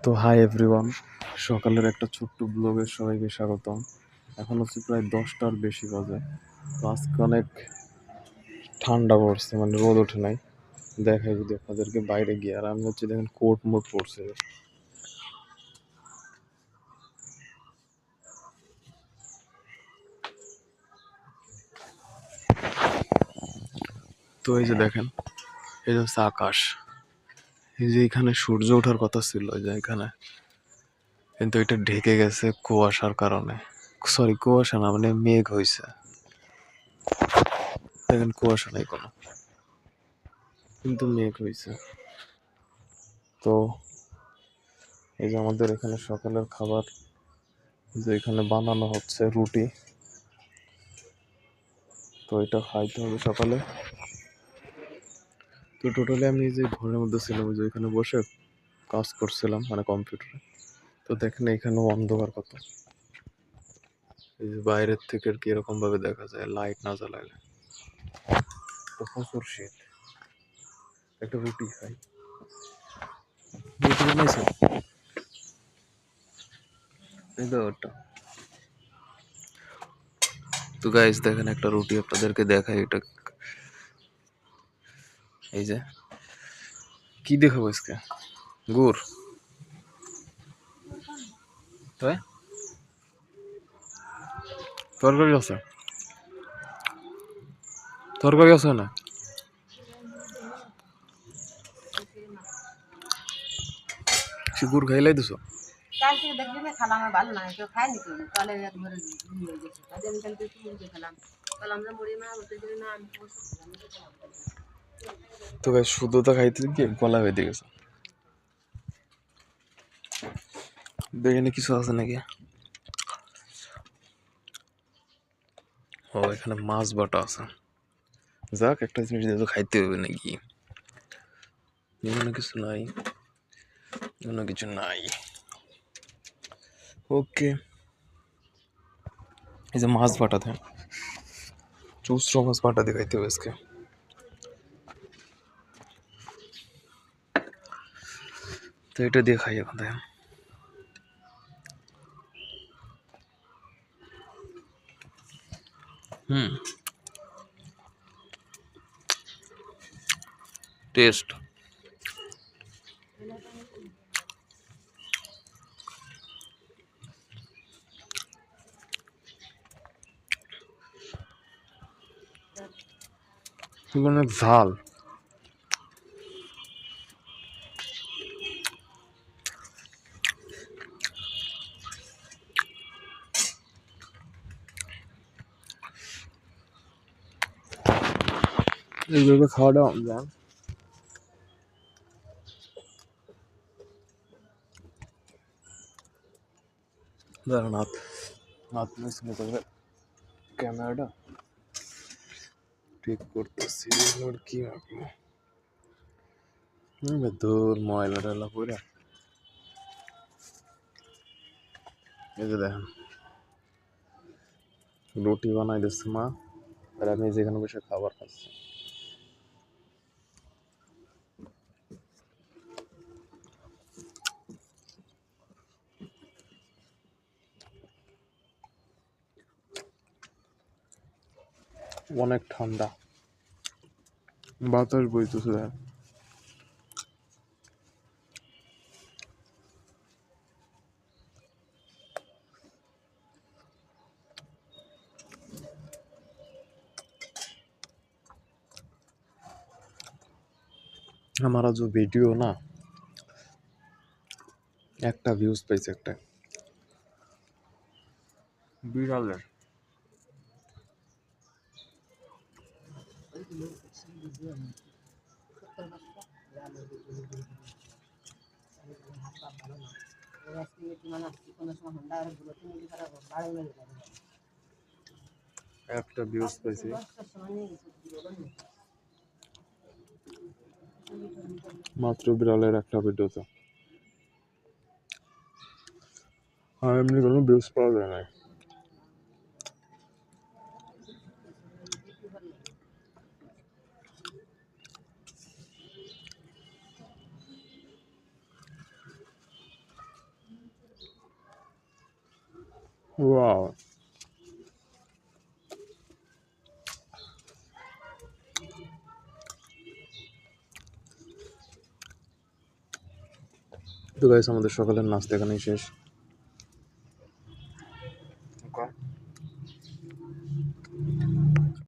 তো hi everyone, সকালের একটা ছোট্ট ব্লগে সবাইকে স্বাগতম। এখন হচ্ছে প্রায় 10টার বেশি বাজে। তো আজকে অনেক ঠান্ডা পড়ছে, মানে রোদ ওঠে নাই। দেখাই যদি আপনাদেরকে বাইরে গিয়ে, আর আমি হচ্ছে দেখেন কোট মোট পড়ছে। তো এই যে দেখেন, এই যে হচ্ছে আকাশ, এই যে এখানে সূর্য ওঠার কথা ছিল, এই যে এখানে, কিন্তু এটা ঢেকে গেছে কুয়াশার কারণে। সরি, কুয়াশা না, মানে মেঘ হয়েছে। দেখেন কুয়াশা নাই কোনো, কিন্তু মেঘ হয়েছে। তো এই যে আমাদের এখানে সকালের খাবার, যে এখানে বানানো হচ্ছে রুটি। তো এটা খাইতে হবে সকালে। তো টোটালি আমি এই যে ঘরের মধ্যে ছিলাম, যে এখানে বসে কাজ করছিলাম, মানে কম্পিউটারে। তো দেখেন এখানেও অন্ধকার কত, এই যে বাইরের থেকে আর কি এরকম ভাবে দেখা যায় লাইট না জ্বালাইলে। তো প্রচুর শীত। একটা রুটি খাই। রুটি বানাইছে এই তো ওটা। তো গাইস দেখেন, একটা রুটি আপনাদেরকে দেখাই। এটা এই যে কি দেখাবো আজকে, গুড়। তাই তরকারি আছে, তরকারি আছে না? সে গুড় খাইলাই দিছো? কালকে দেখবি না খালাম, আমার ভালো লাগে, কেউ খায়নি, কেউ কালে একবারে হয়ে গেছে। কাজে আমি কালকে একটু মুড়ি খেলাম, বললাম যে মুড়ি মা বলতে দিলে না, আমি বসে আমি তো খেলাম। তো গাইস শুধু তো খাইতে গিয়ে গলা বেঁধে গেছে। দেখেনি কিছু আছে নাকি? ও এখানে মাছ বাটা আছে। যাক, একটা জিনিস দিয়ে তো খাইতে হবে নাকি। এখানে কিছু নাই, অন্য কিছু নাই। ওকে, এই যে মাছ বাটা দেন, চুস্র মাছ বাটা দিয়ে খাইতে হবে আজকে। তো এটা দিয়ে খাই এখন। দেখেন টেস্ট। অনেক ঝাল। এইভাবে খাওয়া দাওয়া যান। দাঁড়ান, হাত হাত মিশিয়ে তবে ক্যামেরাটা ঠিক করতেছি। আর কি রাখবো, দূর ময়লা টয়লা পরে। এই যে দেখেন, রুটি বানাই দিচ্ছে মা, আর আমি যেখানে বসে খাবার খাচ্ছি। অনেক ঠান্ডা, বাতাস বইতেছে। দেখেন हमारा जो वीडियो ना, একটা ভিউজ পাইছে, একটা বিড়ালের। একটা ভিউজ পাইছে মাত্র বিড়ালের একটা ভিডিওতে। আর এমনি কোনো ভিউজ পাওয়া যায় না। ওয়াও। তো গাইস, আমাদের সকালের নাস্তা এখানেই শেষ।